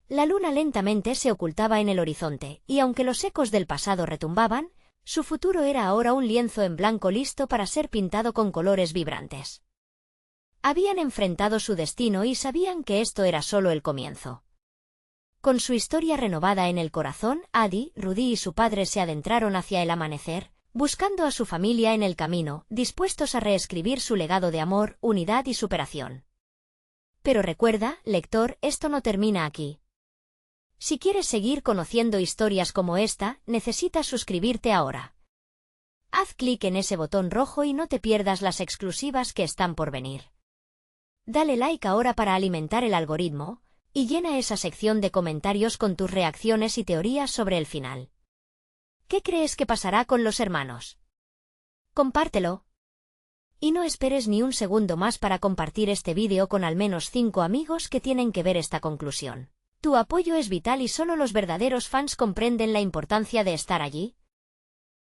La luna lentamente se ocultaba en el horizonte, y aunque los ecos del pasado retumbaban, Su futuro era ahora un lienzo en blanco listo para ser pintado con colores vibrantes. Habían enfrentado su destino y sabían que esto era solo el comienzo. Con su historia renovada en el corazón, Adi, Rudy y su padre se adentraron hacia el amanecer, buscando a su familia en el camino, dispuestos a reescribir su legado de amor, unidad y superación. Pero recuerda, lector, esto no termina aquí. Si quieres seguir conociendo historias como esta, necesitas suscribirte ahora. Haz clic en ese botón rojo y no te pierdas las exclusivas que están por venir. Dale like ahora para alimentar el algoritmo, y llena esa sección de comentarios con tus reacciones y teorías sobre el final. ¿Qué crees que pasará con los hermanos? Compártelo. Y no esperes ni un segundo más para compartir este vídeo con al menos 5 amigos que tienen que ver esta conclusión. Tu apoyo es vital y solo los verdaderos fans comprenden la importancia de estar allí.